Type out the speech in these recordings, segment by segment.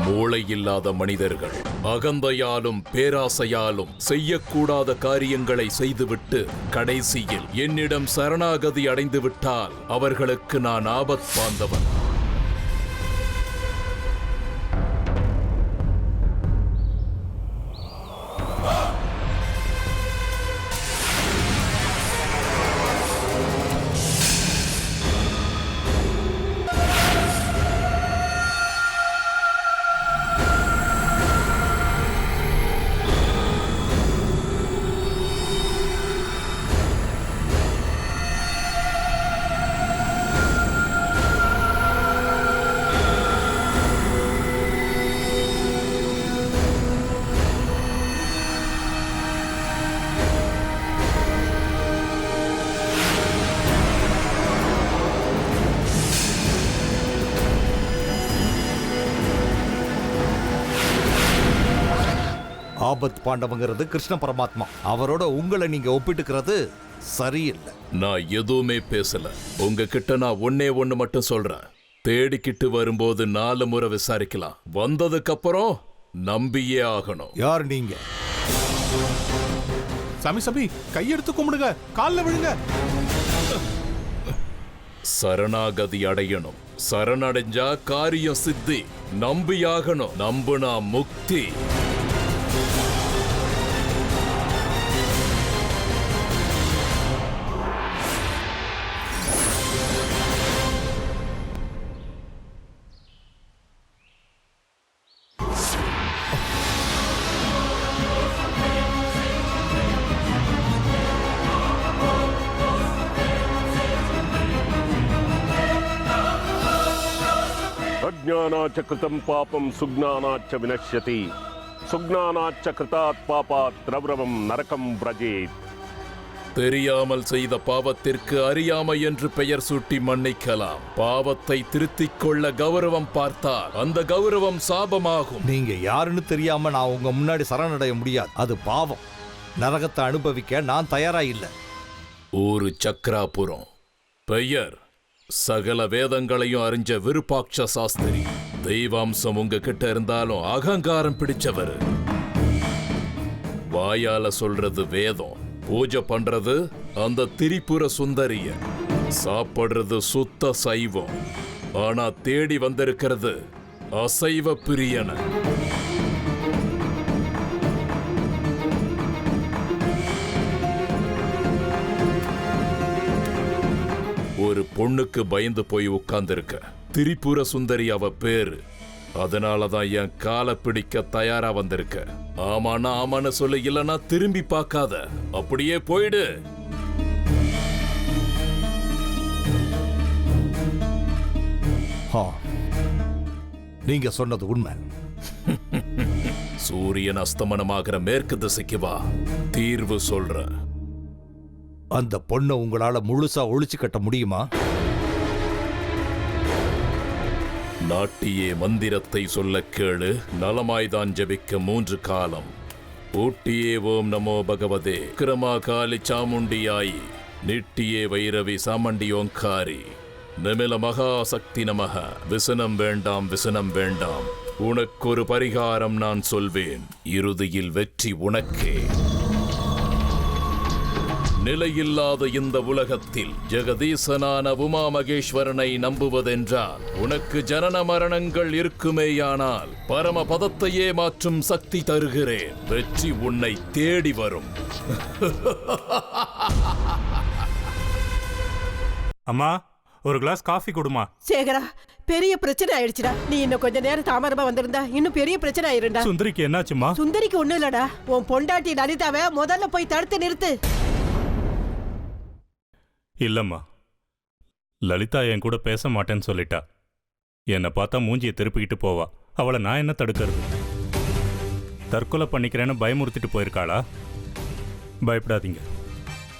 மூளை இல்லாத மனிதர்கள் அகந்தையாலும் பேராசையாலும் செய்யக்கூடாத காரியங்களை செய்துவிட்டு கடைசியில் என்னிடம் சரணாகதி அடைந்து விட்டால் அவர்களுக்கு நான் ஆபத் பாந்தவன். ஆபத் பாண்டவங்கிறது கிருஷ்ண பரமாத்மா. அவரோட உங்களை நீங்க ஒப்பிட்டுக்கிறது சரியில்லை. நான் எதுவுமே பேசல. உங்ககிட்ட நான் ஒண்ணு மட்டும் சொல்றேன். தேடிக்கிட்டு வரும்போது 4 முறை விசாரிக்கலாம். வந்ததுக்கு அப்புறம் நம்பியே ஆகணும். யார் நீங்க? சாமி கையெடுத்து கும்பிடுங்க, கால்ல விழுங்க. சரணாகதி அடையணும். சரணடைஞ்சா காரியம் சித்தி. நம்பியாகணும். நம்புனா முக்தி. அஜ்ஞானாச்ச கிருதம் பாபம் சுக்ஞானாச்ச வினஷ்யதி சுக்ஞானாச்ச கிருதாத் பாபாத் ரவ்ரவம் நரகம் பிரஜேத். தெரியாமல் செய்த பாவத்திற்கு அறியாமை என்று பெயர் சூட்டி மன்னிக்கலாம். பாவத்தை திருத்திக் கொள்ள கௌரவம் பார்த்தால் அந்த கௌரவம் சாபமாகும். நீங்க யாருன்னு தெரியாம நான் உங்க முன்னாடி சரணடைய முடியாது. அது பாவம். நரகத்தை அனுபவிக்க நான் தயாரா இல்லை. ஊரு சக்கராபுரம். பெயர் சகல வேதங்களையும் அறிஞ்ச விருப்பாட்ச சாஸ்திரி. தெய்வாம்சம் உங்ககிட்ட இருந்தாலும் அகங்காரம் பிடிச்சவர். வாயால சொல்றது வேதம், பூஜை பண்றது அந்த திரிபுர சுந்தரிய, சாப்பிடுறது சுத்த சைவம். ஆனா தேடி வந்திருக்கிறது அசைவ பிரியன. ஒரு பொண்ணுக்கு பயந்து போய் உட்கார்ந்திருக்க. திரிபுர சுந்தரி அவ பேரு. அதனாலதான் என் காலை பிடிக்க தயாரா வந்திருக்க. ஆமாண்ணா ஆமான்னு சொல்லு, இல்லனா திரும்பி பார்க்காத. அப்படியே போயிடு. நீங்க சொன்னது உண்மை. சூரியன் அஸ்தமனமாகிற மேற்கு திசைக்கு வா. தீர்வு சொல்ற. அந்த பொண்ணை உங்களால முழுசா ஒழிச்சு கட்ட முடியுமா? நாட்டியே மந்திரத்தை சொல்ல கேளு. நலமாய்தான் ஜபிக்க 3 காலம். ஊட்டியே ஓம் நமோ பகவதே கிரமா காலி சாமுண்டியாயி நிட்டியே வைரவி சாமண்டி ஓங்காரி நிமில மகாசக்தி நமக. விசனம் வேண்டாம், விசனம் வேண்டாம். உனக்கொரு பரிகாரம் நான் சொல்வேன். இறுதியில் வெற்றி உனக்கே. நிலையில்லாத இந்த உலகத்தில் ஜெகதீசனான உமா மகேஸ்வரனை நம்புவதென்றால் உனக்கு ஜனன மரணங்கள் இருக்குமேயானால் பரம பதத்தையே மாற்றும் சக்தி தருகிறேன். வெற்றி உன்னை தேடி வரும். அம்மா, ஒரு கிளாஸ் காஃபி கொடுமா. சேகரா, பெரிய பிரச்சனை ஆயிடுச்சுடா. நீ இன்னும் கொஞ்ச நேரம் தாமரமா வந்திருந்தா இன்னும் பெரிய பிரச்சனை ஆயிருண்டா. சுந்தரிக்கு என்னாச்சுமா? சுந்தரிக்கு ஒண்ணும் இல்லடா. உன் பொண்டாட்டி லலிதாவை முதல்ல போய் தடுத்து நிறுத்து. இல்லம்மா, லலிதா என் கூட பேச மாட்டேன்னு சொல்லிட்டா. என்னை பார்த்தா மூஞ்சியை திருப்பிக்கிட்டு போவா. அவளை நான் என்ன தடுக்கிறது? தற்கொலை பண்ணிக்கிறேன்னு பயமுறுத்திட்டு போயிருக்காளா? பயப்படாதீங்க.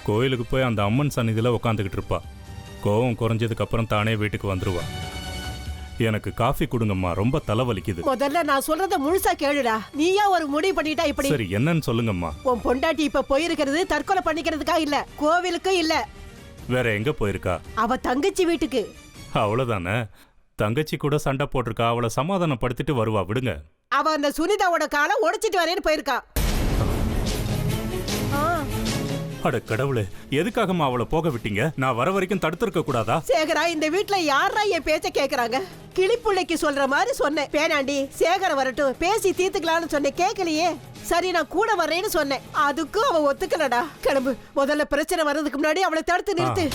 கோயிலுக்கு போய் அந்த அம்மன் சந்நிதியில் உட்காந்துக்கிட்டு இருப்பா. கோவம் குறைஞ்சதுக்கு அப்புறம் தானே வீட்டுக்கு வந்துருவா. எனக்கு காஃபி கொடுங்கம்மா, ரொம்ப தலைவலிக்குது. முதல்ல நான் சொல்றத முழுசா கேளுடா. நீயா ஒரு முடிவு பண்ணிட்டா இப்படி? சரி, என்னன்னு சொல்லுங்கம்மா. உன் பொண்டாட்டி இப்ப போயிருக்கிறது தற்கொலை பண்ணிக்கிறதுக்கா இல்ல, கோவிலுக்கு இல்ல. வேற எங்க போயிருக்கா? அவ தங்கச்சி வீட்டுக்கு. அவ்வளவுதானே. தங்கச்சி கூட சண்டை போட்டிருக்கா, அவளை சமாதானப்படுத்திட்டு வருவா, விடுங்க. அவ அந்த சுனிதாவோட காலை உடைச்சிட்டு வரேன்னு போயிருக்கா. அட கடவுளே, எதுக்காகமா அவளை போக விட்டீங்க? நான் வர வரைக்கும் தடுத்திருக்க கூடாதா? சேகரா, இந்த வீட்ல யாரா என் பேச்ச கேக்குறாங்க? கிளிப்புள்ளைக்கு சொல்ற மாதிரி சொன்னேன். பேனாண்டி, சேகர வரட்டும், பேசி தீர்த்துக்கலாம்னு சொன்னேன், கேட்கலையே. சரி, நான் கூட வரேன்னு சொன்னேன், அதுக்கும் அவ ஒத்துக்கலடா. கிளம்பு, முதல்ல பிரச்சனை வர்றதுக்கு முன்னாடி அவளை தடுத்து நிறுத்து.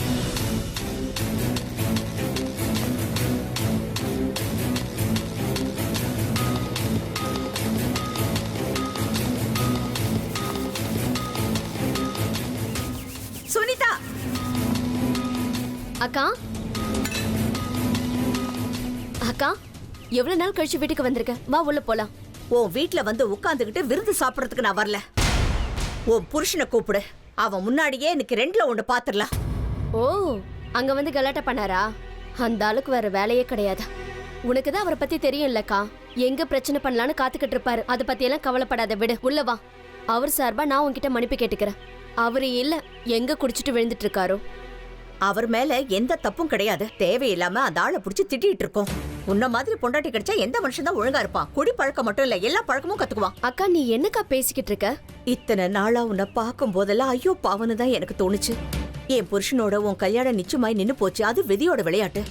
சுனிதா அக்கா, அக்கா, எவ்வளவு நாள் கழிச்சு வீட்டுக்கு வந்திருக்க? வா உள்ள போலாம். உன் வீட்ல வந்து உட்கார்ந்துகிட்டு விருந்து சாப்பிடறதுக்கு நான் வரல. உன் புருஷனை கூப்பிடு, அவன் முன்னாடியே எனக்கு 2ல 1 பாத்துடலாம். ஓ, அங்க வந்து கலாட்டா பண்ணாரா? அந்த ஆளுக்கு வேற வேலையே கிடையாது. உனக்கு தான் அவரை பத்தி தெரியும் இல்லக்கா, எங்க பிரச்சனை பண்ணலான்னு காத்துக்கிட்டு இருப்பாரு. அதை பத்தி எல்லாம் கவலைப்படாத, விடு. உள்ள வா. அவர் சார்பா நான் உன்கிட்ட மன்னிப்பு கேட்டுக்கிறேன். அவரு இல்ல, எங்க குடிச்சிட்டு விழுந்துட்டு இருக்காரோ. அவர் மேல எந்த தப்பும் கிடையாது. தேவையில்லாம அந்த ஆளை புடிச்சு திட்டிட்டு இருக்கோம். உன்ன மாதிரி பொண்டாட்டி கிடைச்சா எந்த மனுஷன் தான் ஒழுங்கா இருப்பான்? குடி பழக்கம் மட்டும் இல்ல, எல்லா பழக்கமும் கத்துக்குவான். அக்கா, நீ என்னக்கா பேசிக்கிட்டு இருக்க? இத்தனை நாளா உன்னை பார்க்கும் போதெல்லாம் ஐயோ பாவனு தான் எனக்கு தோணுச்சு. என் புருஷனோட உன் கல்யாணம் நிச்சயமாய் நின்னு போச்சு, அது விதியோட விளையாட்டு.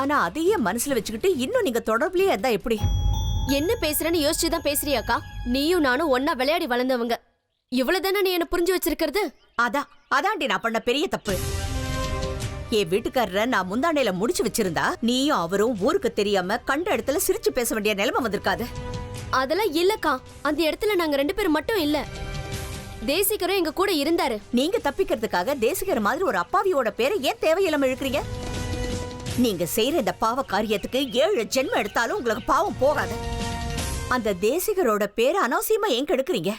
ஆனா அதையே மனசுல வச்சுக்கிட்டு இன்னும் நீங்க தொடர்புலயே இருந்தா எப்படி? என்ன பேசுறேன்னு யோசிச்சுதான் பேசுறியாக்கா? நீயும் நானும் ஒன்னா விளையாடி வளர்ந்தவங்க. இவ்வளவுதானே நீ என்ன புரிஞ்சு வச்சிருக்கிறது? அதாண்டி நான் பண்ண பெரிய தப்பு. என் வீட்டுக்காரரை நான் முந்தானையில முடிச்சு வச்சிருந்தா நீயும் அவரும் ஊருக்கு தெரியாம கண்ட இடத்துல சிரிச்சு பேச வேண்டிய நிலைமை வந்திருக்காது. அதெல்லாம் இல்லக்கா, அந்த இடத்துல நாங்க 2 பேரும் மட்டும் இல்ல, தேசிகரும் எங்க கூட இருந்தாரு. நீங்க தப்பிக்கிறதுக்காக தேசிகர் மாதிரி ஒரு அப்பாவியோட பேரை ஏன் தேவையில்லாம இழுக்கிறீங்க? நீங்க செய்யற இந்த பாவ காரியத்துக்கு 7 ஜென்மம் எடுத்தாலும் உங்களுக்கு பாவம் போகாது. அந்த தேசிகரோட பேரை அனாவசியமா ஏன் கெடுக்கிறீங்க?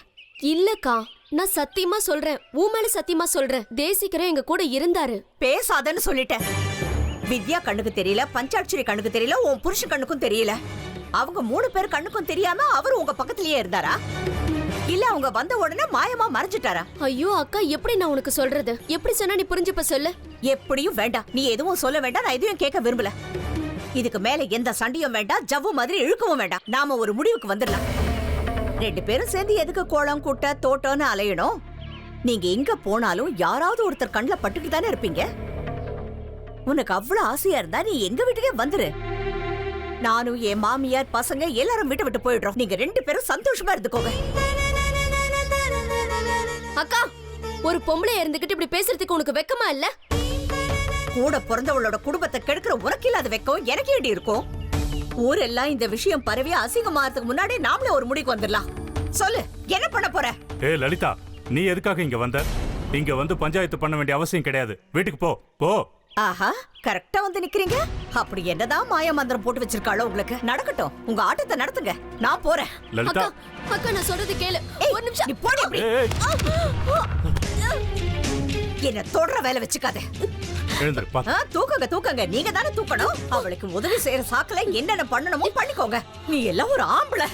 இல்லக்கா, நான் சத்தியமா சொல்றேன், உன் மேல சத்தியமா சொல்றேன், தேசிகரும் எங்க கூட இருந்தாரு. பேசாதன்னு சொல்லிட்டேன். வித்யா கண்ணுக்கு தெரியல, பஞ்சாட்சரி கண்ணுக்கு தெரியல, உன் புருஷன் கண்ணுக்கும் தெரியல. அவங்க 3 பேர் கண்ணுக்கும் தெரியாம அவரு உங்க பக்கத்திலேயே இருந்தாரா? இல்ல அவங்க வந்த உடனே மாயமா மறைஞ்சிட்டாரா? ஐயோ அக்கா, எப்படி நான் உனக்கு சொல்றது? எப்படி சொன்னா நீ புரிஞ்சுப்ப சொல்லு. எப்படியும் வேண்டாம், நீ எதுவும் சொல்ல வேண்டாம், நான் எதுவும் கேட்க விரும்பல. இதுக்கு மேல எந்த சண்டையும் வேண்டாம், ஜவ்வு மாதிரி இழுக்கவும் வேண்டாம். நாம ஒரு முடிவுக்கு வந்துடலாம். 2 பேரும் சேர்ந்து எதுக்கு கோலம் கூட்ட தோட்டம்னு அலையணும்? நீங்க எங்க போனாலும் யாராவது ஒருத்தர் கண்ணுல பட்டுட்டு தானே இருப்பீங்க. உனக்கு அவ்வளவு ஆசையா இருந்தா நீ எங்க வீட்டுக்கே வந்துரு. நானும் என் மாமியார் பசங்க எல்லாரும் வீட்டை விட்டு போயிடுறோம். நீங்க 2 பேரும் சந்தோஷமா இருந்துக்கோங்க. அக்கா, ஒரு பொம்பளை இருந்துகிட்டு இப்படி பேசுறதுக்கு உனக்கு வெக்கமா இல்ல? கூட பிறந்தவளோட குடும்பத்தை கெடுக்கிற உனக்கு இல்லாத வெக்கம் எனக்கு ஏடி இருக்கும்? ஊரெல்லாம் இந்த விஷயம் பரவி அசிங்கமாறதுக்கு முன்னாடி நாமளே ஒரு முடிவுக்கு வந்துடலாம். சொல்லு, என்ன பண்ண போற? ஏ லலிதா, நீ எதுக்காக இங்க வந்த? இங்க வந்து பஞ்சாயத்து பண்ண வேண்டிய அவசியம் கிடையாது. வீட்டுக்கு போ போ. ஆஹா, கரெக்டா வந்து நிக்கிறீங்க. அப்படி என்னதான் மாய மந்திரம் போட்டு வச்சிருக்காளோ உங்களுக்கு? நடக்கட்டும், உங்க ஆட்டத்தை நடத்துங்க, நான் போறேன். லலிதா, அக்கா நான் சொல்றது கேளு. ஒரு நிமிஷம். நீ போடி அப்படி. என்ன தொடர வேலை வச்சுக்காத. எழுந்திருப்பா. தூக்குங்க, நீங்க தானே தூக்கணும். அவளுக்கு உதவி செய்யற சாக்குல என்னென்ன பண்ணணுமோ பண்ணிக்கோங்க. நீ எல்லாம் ஒரு ஆம்பளை.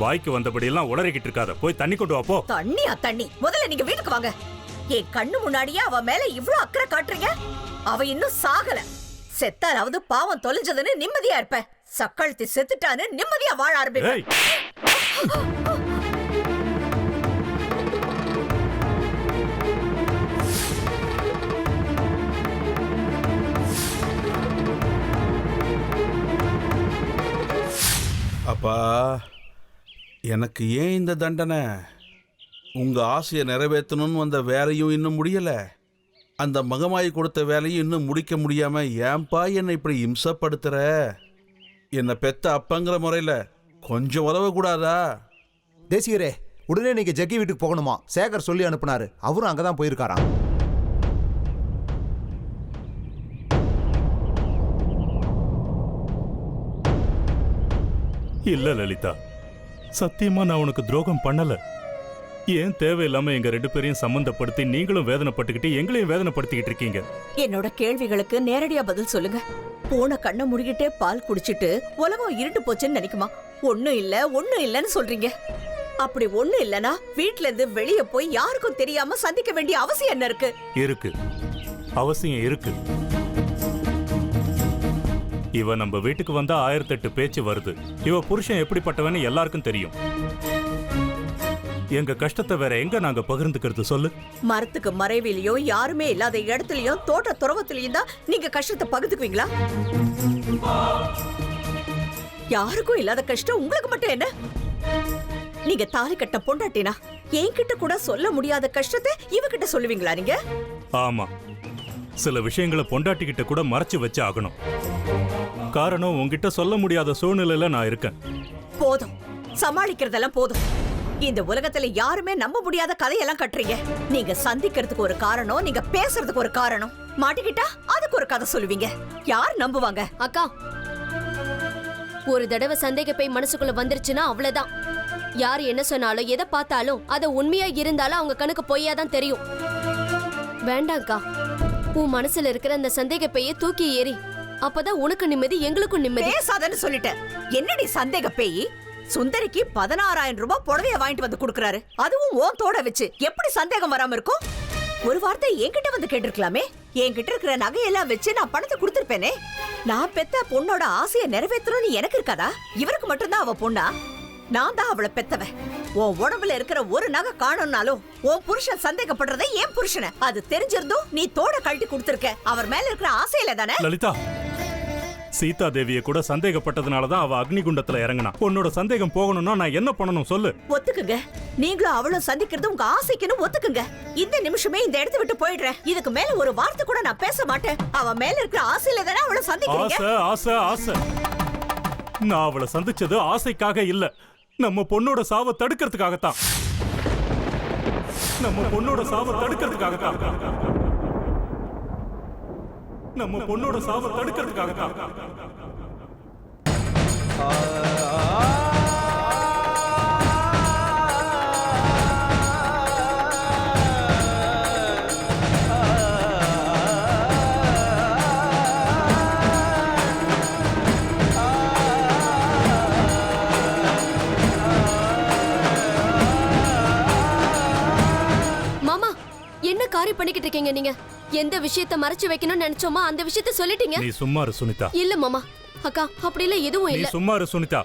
வாய்க்கு வந்தபடி எல்லாம் உளறிக்கிட்டு இருக்காத, போய் தண்ணி கொண்டு வா போ. தண்ணி முதல்ல நீங்க வீட்டுக்கு வாங்க. என் கண்ணு முன்னாடியே அவ மேல இவ்ளோ அக்கறை காட்டுறீங்க. அவ இன்னும் சாகல. செத்தாலாவது பாவம் தொலைஞ்சதுன்னு நிம்மதியா இருப்ப. சக்கழுத்தி செத்துட்டான்னு நிம்மதியா வாழ ஆரம்பிப்பேன். அப்பா, எனக்கு ஏன் இந்த தண்டனை? உங்க ஆசையை நிறைவேற்றணும்னு வந்த வேலையும் இன்னும் முடியல, அந்த மகமாயி கொடுத்த வேலையும் இன்னும் முடிக்க முடியாம ஏன்பா என்னை இப்படி இம்சப்படுத்துற? என்னை பெத்த அப்பங்கிற முறையில் கொஞ்சம் உதவ கூடாதா? தேசிகரே, உடனே நீங்க ஜக்கி வீட்டுக்கு போகணுமா? சேகர் சொல்லி அனுப்புனாரு, அவரும் அங்கதான் போயிருக்காராம். இல்ல லலிதா, சத்தியமா நான் உனக்கு துரோகம் பண்ணல. ஏன் தேவையில்லாம எங்க 2 பேரையும் சம்பந்தப்படுத்தி நீங்களும் வேதனைப்பட்டுக்கிட்டு எங்களையும் வேதனைப்படுத்திக்கிட்டு இருக்கீங்க? என்னோட கேள்விகளுக்கு நேரடியா பதில் சொல்லுங்க. போன கண்ணை முடிக்கிட்டே பால் குடிச்சிட்டு உலகம் இருண்டு போச்சுன்னு நினைக்குமா? ஒண்ணும் இல்லன்னு சொல்றீங்க. அப்படி ஒண்ணும் இல்லனா வீட்ல இருந்து வெளியே போய் யாருக்கும் தெரியாம சந்திக்க வேண்டிய அவசியம் என்ன இருக்கு? இருக்கு, அவசியம் இருக்கு. இவ நம்ம வீட்டுக்கு வந்தா 1008 பேச்சு வருது. இவ புருஷன் எப்படிப்பட்டவன்னு எல்லாருக்கும் தெரியும். எங்க கஷ்டத்தை வேற எங்க நாங்க பகிர்ந்துக்கிறது சொல்லு? மரத்துக்கு மறைவிலையும் யாருமே இல்லாத இடத்துலயும் தோட்ட துறவத்திலையும் தான் நீங்க கஷ்டத்தை பகிர்ந்துக்குவீங்களா? யாருக்கும் இல்லாத கஷ்டம் உங்களுக்கு மட்டும் என்ன? நீங்க தாலி கட்ட பொண்டாட்டினா என்கிட்ட கூட சொல்ல முடியாத கஷ்டத்தை இவகிட்ட சொல்லுவீங்களா நீங்க? ஆமா, சில விஷயங்களை பொண்டாட்டி கிட்ட கூட மறைச்சு வச்சு ஆகணும். காரணம், உன்கிட்ட சொல்ல முடியாத சூழ்நிலையில நான் இருக்கேன். போதும், சமாளிக்கிறதெல்லாம் போதும். இந்த உலகத்துல யாருமே நம்ப முடியாத கதையெல்லாம் கட்டுறீங்க. நீங்க சந்திக்கிறதுக்கு ஒரு காரணம், நீங்க பேசுறதுக்கு ஒரு காரணம், மாட்டிக்கிட்டா அதுக்கு ஒரு கதை சொல்லுவீங்க. யார் நம்புவாங்க? அக்கா, ஒரு தடவை சந்தேக போய் மனசுக்குள்ள வந்துருச்சுன்னா அவ்வளவுதான். யார் என்ன சொன்னாலும் எதை பார்த்தாலும் அது உண்மையா இருந்தாலும் அவங்க கணக்கு பொய்யாதான் தெரியும். வேண்டாம்க்கா, உன் மனசுல இருக்கிற அந்த சந்தேக பைய தூக்கி ஏறி, அப்பதான் உனக்கு நிம்மதி, எங்களுக்கும் நிம்மதி. பேசாதன்னு சொல்லிட்டேன். என்னடி சந்தேக பேய்? சுந்தரிக்கு 16,000 ரூபாய் புடவைய வாங்கிட்டு வந்து கொடுக்கறாரு, அதுவும் ஓன் தோட வச்சு. எப்படி சந்தேகம் வராம இருக்கும்? ஒரு வார்த்தை என்கிட்ட வந்து கேட்டிருக்கலாமே. என்கிட்ட இருக்கிற நகையெல்லாம் வச்சு நான் பணத்தை கொடுத்திருப்பேனே. நான் பெத்த பொண்ணோட ஆசையை நிறைவேற்றணும்னு எனக்கு இருக்காதா? இவருக்கு மட்டும்தான் அவ பொண்ணா? நான் தான் அவளை பெத்தவன். உன் உடம்புல இருக்கிற ஒரு நகை காணும்னாலும் உன் புருஷன் சந்தேகப்படுறதே என் புருஷனை. அது தெரிஞ்சிருந்தும் நீ தோட கழட்டி கொடுத்திருக்க. அவர் மேல இருக்கிற ஆசையில தானே. லலிதா, சீதா தேவியை கூட சந்தேகப்பட்டதுனாலதான் அவ அக்னிகுண்டத்துல இறங்கினா. உன்னோட சந்தேகம் போகணும்னா நான் என்ன பண்ணணும் சொல்லு? ஒத்துக்குங்க. நீங்களும் அவளும் சந்திக்கிறது உங்க ஆசைக்குன்னு ஒத்துக்குங்க. இந்த நிமிஷமே இந்த இடத்தை விட்டு போயிடுறேன். இதுக்கு மேல ஒரு வார்த்தை கூட நான் பேச மாட்டேன். அவ மேல இருக்கிற ஆசையில தானே அவளை சந்திக்கிறீங்க. ஆசை ஆசை ஆசை. நான் அவளை சந்திச்சது ஆசைக்காக இல்ல, நம்ம பொண்ணோட சாவை தடுக்கிறதுக்காகத்தான். நம்ம பொண்ணோட சாவை தடுக்கிறதுக்காகத்தான். நம்ம பொண்ணோட சாவை தடுக்கிறதுக்காகத்தான். மாமா, என்ன காரியம் பண்ணிக்கிட்டு இருக்கீங்க நீங்க? எந்த விஷயத்தை மறைச்சு வைக்கணும்னு நினைச்சோமா அந்த விஷயத்தை சொல்லிட்டீங்க. நீ சும்மா இரு சுனிதா. இல்ல மாமா, அக்கா, அப்படி இல்ல, எதுவும் நீ இல்ல. சும்மா இரு சுனிதா.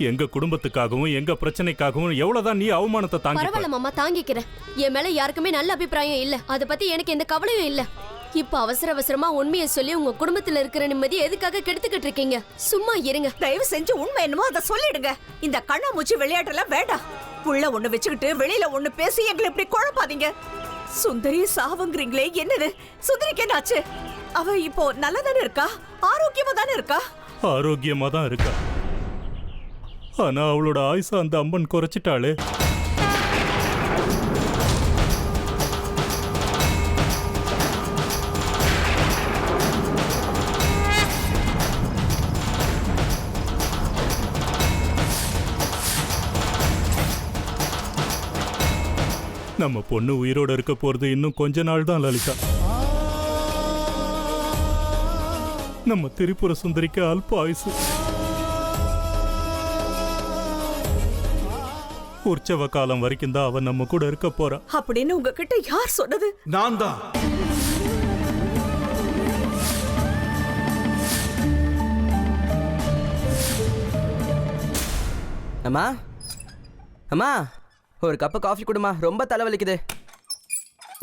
எங்க குடும்பத்துக்காகவும் எங்க பிரச்சனைக்காகவும் எவ்வளவுதான் நீ அவமானத்தை தாங்கி? பரவாயில்ல மாமா, தாங்கிக்கிறேன். என் மேல யாருக்குமே நல்ல அபிப்பிராயம் இல்ல. அத பத்தி எனக்கு எந்த கவலையும் இல்ல. இப்ப அவசர அவசரமா உண்மையை சொல்லி உங்க குடும்பத்துல இருக்கிற நிம்மதி எதுக்காக கெடுத்துக்கிட்டு இருக்கீங்க? சும்மா இருங்க. தயவு செஞ்சு உண்மை என்னமோ அதை சொல்லிடுங்க. இந்த கண்ணாமூச்சி விளையாட்டெல்லாம் வேண்டாம். உள்ள ஒண்ணு வச்சுக்கிட்டு வெளியில ஒண்ணு பேசி எங்களை இப்படி குழப்பாதீங்க. சுந்தரி சாவுங்கிறீங்களே, என்னது? சுந்தரிக்கு என்னாச்சு? அவ இப்போ நல்லா தானே இருக்கா? ஆரோக்கியமா தானே இருக்கா? ஆரோக்கியமா தான் இருக்கா. ஆனா அவளோட ஆயுச அந்த அம்மன் குறைச்சிட்டாளே. நம்ம பொண்ணு உயிரோட இருக்க போறது இன்னும் கொஞ்ச நாள் தான் லலிதா. நம்ம திரிபுர சுந்தரிக்கு அல்ப ஆயுசு. உற்சவ காலம் வரைக்கும் தான் அவன் நம்ம கூட இருக்க போறா. அப்படின்னு உங்ககிட்ட யார் சொன்னது? நான் தான். அம்மா, அம்மா, ஒரு கப்பு காஃபி கொடுமா, ரொம்ப தலைவலிக்குது.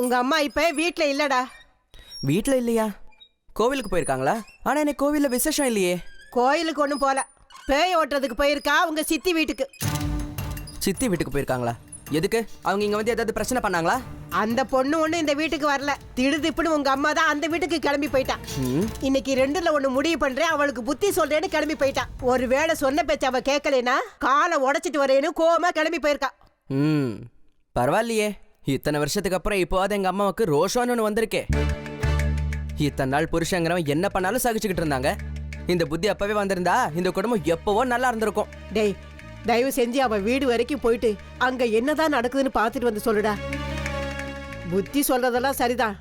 உங்க அம்மா இப்ப வீட்ல இல்லடா. வீட்ல இல்லையா? கோவிலுக்கு போயிருக்காங்களா? ஆனா எனக்கு கோவில்ல விசேஷம் இல்லையே. கோயிலுக்கு ஒண்ணும் போல, பேய் ஓட்டுறதுக்கு போயிருக்கா உங்க சித்தி வீட்டுக்கு. சித்தி வீட்டுக்கு போயிருக்காங்களா? எதுக்கு? அவங்க இங்க வந்து ஏதாவது பிரச்சனை பண்ணாங்களா? அந்த பொண்ணு ஒண்ணு இந்த வீட்டுக்கு வரல. திடுதிப்புன்னு உங்க அம்மா தான் அந்த வீட்டுக்கு கிளம்பி போயிட்டா. இன்னைக்கு 2ல 1 முடிவு பண்றேன், அவளுக்கு புத்தி சொல்றேன்னு கிளம்பி போயிட்டா. ஒருவேளை சொன்ன பேச்ச அவ கேட்கலைன்னா காலை உடைச்சிட்டு வரேன்னு கோவமா கிளம்பி போயிருக்கா. பரவாயில்லையே, இத்தனை வருஷத்துக்கு அப்புறம் இப்போது எங்க அம்மாவுக்கு ரோஷம்னு ஒன்று வந்திருக்கே. இத்தனை நாள் புருஷங்கிறவன் என்ன பண்ணாலும் சகிச்சுக்கிட்டு இருந்தாங்க. இந்த புத்தி அப்பவே வந்திருந்தா இந்த குடும்பம் எப்பவோ நல்லா இருந்திருக்கும். டேய், தயவு செஞ்சு அவ வீடு வரைக்கும் போயிட்டு அங்க என்னதான் நடக்குதுன்னு பாத்துட்டு வந்து சொல்லுடா. புத்தி சொல்றதெல்லாம் சரிதான்,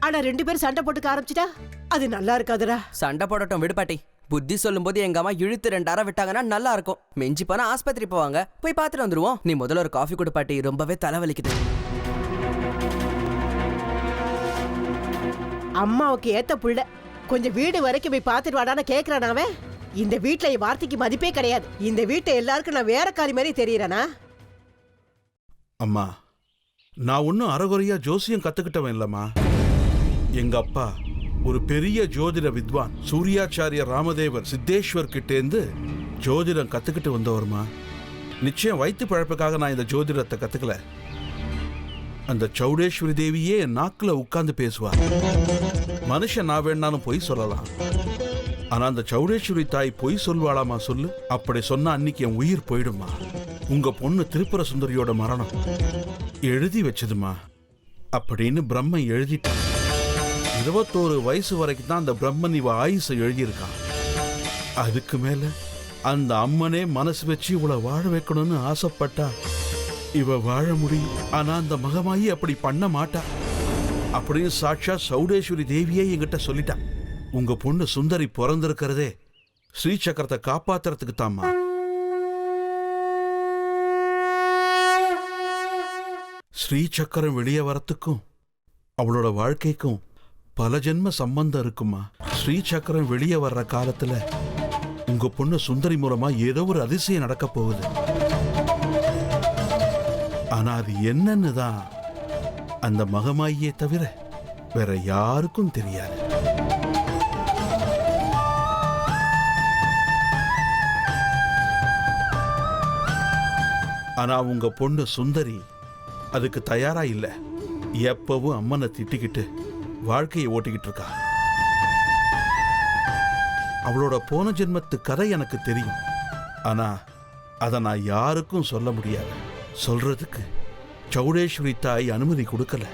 ஆனா 2 பேரும் சண்டை போட்டுக்க ஆரம்பிச்சிட்டா அது நல்லா இருக்காதுடா. சண்டை போடட்டும் விடுபாட்டி. புத்தி சொல்லும் போது எங்க அம்மா இழுத்து 2 அரை விட்டாங்கன்னா நல்லா இருக்கும். மிஞ்சி போனா ஆஸ்பத்திரி போவாங்க, போய் பார்த்துட்டு வந்துருவோம். நீ முதல்ல ஒரு காஃபி கொடு பாட்டி, ரொம்பவே தலைவலிக்குது. அம்மாவுக்கு ஏத்த புள்ள கொஞ்சம் வீடு வரைக்கும் போய் பார்த்துட்டு வாடான்னு கேக்குறான் அவன். இந்த வீட்டுல என் வார்த்தைக்கு மதிப்பே கிடையாது. இந்த வீட்டை எல்லாருக்கும் நான் வேறக்காரி மாதிரி தெரியறேனா? அம்மா, நான் ஒன்றும் அறகுறையா ஜோசியம் கத்துக்கிட்டவன் இல்லம்மா. எங்க அப்பா ஒரு பெரிய ஜோதிட வித்வான், சூர்யாச்சாரிய ராமதேவர் சித்தேஸ்வர் கிட்டேந்து ஜோதிடம் கத்துக்கிட்டு வந்தவர்மா. நிச்சயம் வயிற்று பழப்புக்காக நான் இந்த ஜோதிடத்தை கத்துக்கல. அந்த சௌடேஸ்வரி தேவியே என் நாக்குல உட்கார்ந்து பேசுவா. மனுஷன் நான் வேணாலும் பொய் சொல்லலாம், ஆனா அந்த சௌடேஸ்வரி தாய் பொய் சொல்வாளாமா சொல்லு? அப்படி சொன்னா அன்னைக்கு என் உயிர் போயிடுமா. உங்க பொண்ணு திரிபுர சுந்தரியோட மரணம் எழுதி வச்சதுமா அப்படின்னு பிரம்மன் எழுதிட்டான். 21 வயசு வரைக்கும் தான் அந்த பிரம்மன் இவ ஆயுசை எழுதியிருக்கான். அதுக்கு மேல அந்த அம்மனே மனசு வச்சு இவளை வாழ வைக்கணும்னு ஆசைப்பட்டா இவ வாழ முடியும். ஆனா அந்த மகமாயி அப்படி பண்ண மாட்டா அப்படின்னு சாட்சா சௌடேஸ்வரி தேவியே என்கிட்ட சொல்லிட்டா. உங்க பொண்ணு சுந்தரி பிறந்திருக்கிறதே ஸ்ரீசக்கரத்தை காப்பாத்துறதுக்கு தாம்மா. ஸ்ரீசக்கரம் வெளியே வரத்துக்கும் அவளோட வாழ்க்கைக்கும் பல ஜென்ம சம்பந்தம் இருக்குமா. ஸ்ரீசக்கரம் வெளியே வர்ற காலத்துல உங்க பொண்ணு சுந்தரி மூலமா ஏதோ ஒரு அதிசயம் நடக்க போகுது. ஆனா அது என்னன்னு தான் அந்த மகமாயியே தவிர வேற யாருக்கும் தெரியாது. ஆனா உங்க பொண்ணு சுந்தரி அதுக்கு தயாரா இல்ல. எப்பவும் அம்மனை திட்டிக்கிட்டு வாழ்க்கையை ஓட்டிக்கிட்டு இருக்கா. அவளோட போன ஜென்மத்து கதை எனக்கு தெரியும், ஆனா அதை நான் யாருக்கும் சொல்ல முடியாது. சொல்றதுக்கு சௌடேஸ்வரி தாய் அனுமதி கொடுக்கல.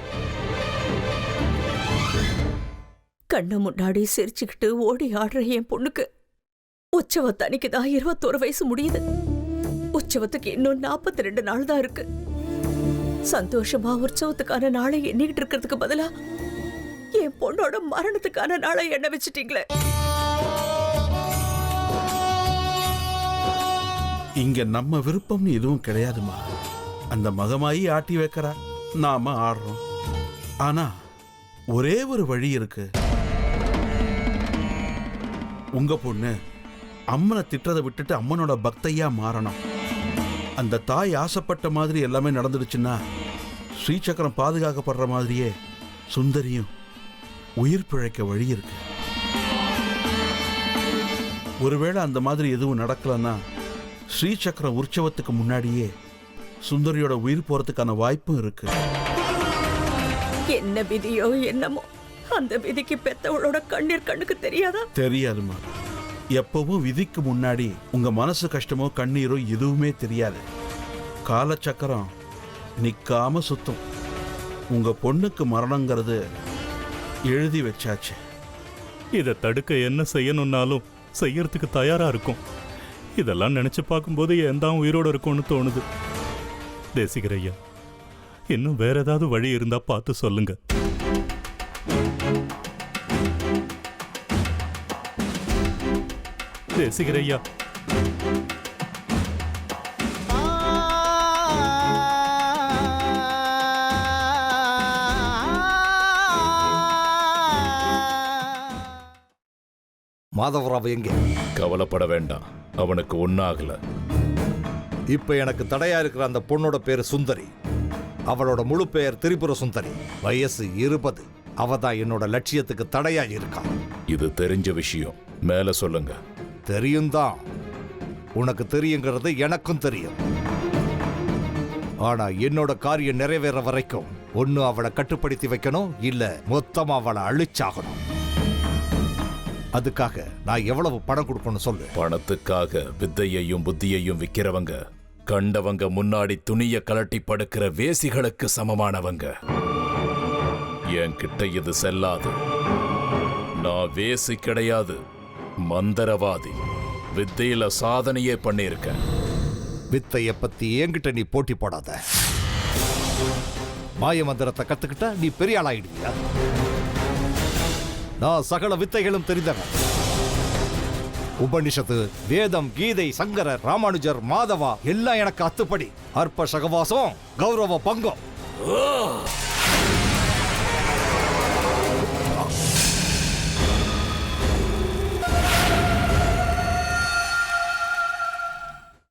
கண்ணு முன்னாடி சிரிச்சுக்கிட்டு ஓடி ஆடுற என் பொண்ணுக்கு உற்சவத்து அன்னைக்கு தான் 21 வயசு முடியுது. உற்சவத்துக்கு இன்னும் 42 நாள் தான் இருக்கு. சந்தோஷமா உற்சவத்துக்கான நாளை எண்ணிக்கிட்டு இருக்கிறதுக்கு பதிலா என் பொண்ணோட மரணத்துக்கான நாளை எண்ண வச்சுட்டீங்களே. இங்க நம்ம விருப்பம்னு எதுவும் கிடையாதுமா. அந்த மகமாயி ஆட்டி வைக்கிறா, நாம ஆடுறோம். ஆனா ஒரே ஒரு வழி இருக்கு. உங்க பொண்ணு அம்மனை திட்டத்தை விட்டுட்டு அம்மனோட பக்தையா மாறணும். அந்த தாய் ஆசைப்பட்ட மாதிரி எல்லாமே நடந்துடுச்சுன்னா ஸ்ரீசக்கரம் பாதுகாக்கப்படுற மாதிரியே சுந்தரியும் உயிர் பிழைக்க வழி இருக்கு. ஒருவேளை அந்த மாதிரி எதுவும் நடக்கலன்னா ஸ்ரீசக்கரம் உற்சவத்துக்கு முன்னாடியே சுந்தரியோட உயிர் போறதுக்கான வாய்ப்பும் இருக்கு. என்ன விதியோ என்னமோ, அந்த விதிக்கு பெத்தவளோட கண்ணீர் கண்ணுக்கு தெரியாதா? தெரியாதுமா. எப்பவும் விதிக்கு முன்னாடி உங்க மனசு கஷ்டமோ கண்ணீரோ எதுவுமே தெரியாது. காலச்சக்கரம் நிக்காம சுத்தும். உங்க பொண்ணுக்கு மரணங்கிறது எழுதி வச்சாச்சு. இதை தடுக்க என்ன செய்யணும்னாலும் செய்யறதுக்கு தயாரா இருக்கும். இதெல்லாம் நினைச்சு பார்க்கும்போது ஏன் தான் உயிரோட இருக்கும்னு தோணுது. தேசிகரையா, இன்னும் வேற ஏதாவது வழி இருந்தா பார்த்து சொல்லுங்க. தேசிகரையா, மாதவராவ் எங்கே? கவலைப்பட வேண்டாம், அவனுக்கு ஒன்னாகல. இப்ப எனக்கு தடையா இருக்கிற அந்த பொண்ணோட பேரு சுந்தரி. அவளோட முழு பெயர் திரிபுர சுந்தரி. வயசு 20. அவ தான் என்னோட லட்சியத்துக்கு தடையா இருக்கா. இது தெரிஞ்ச விஷயம், மேல சொல்லுங்க. தெரியும் தான். உனக்கு தெரியுங்கிறது எனக்கும் தெரியும். ஆனா என்னோட காரியம் நிறைவேற வரைக்கும் ஒன்னு அவளை கட்டுப்படுத்தி வைக்கணும், இல்ல மொத்தமா அவளை அழிச்சாகணும். அதுக்காக நான் எவ்வளவு பணம் கொடுக்கணும் சொல்லு. பணத்துக்காக வித்தையையும் புத்தியையும் விக்கிறவங்க கண்டவங்க முன்னாடி துணிய கலட்டி படுக்கிற வேசிகளுக்கு சமமானவங்க. என்கிட்ட இது செல்லாது. நான் வேசி கிடையாது, மந்திரவாதி. வித்தையில சாதனையே பண்ணியிருக்கேன். வித்தைய பத்தி என்கிட்ட நீ போட்டி போடாத. மாய மந்திரத்தை கத்துக்கிட்டா நீ பெரிய ஆளாயிடுவியா? நான் சகல வித்தைகளும் தெரிந்தவன். உபனிஷத்து, வேதம், கீதை, சங்கரர், ராமானுஜர், மாதவா எல்லாம் எனக்கு அத்துப்படி. அற்ப சகவாசம், கௌரவ பங்கம்.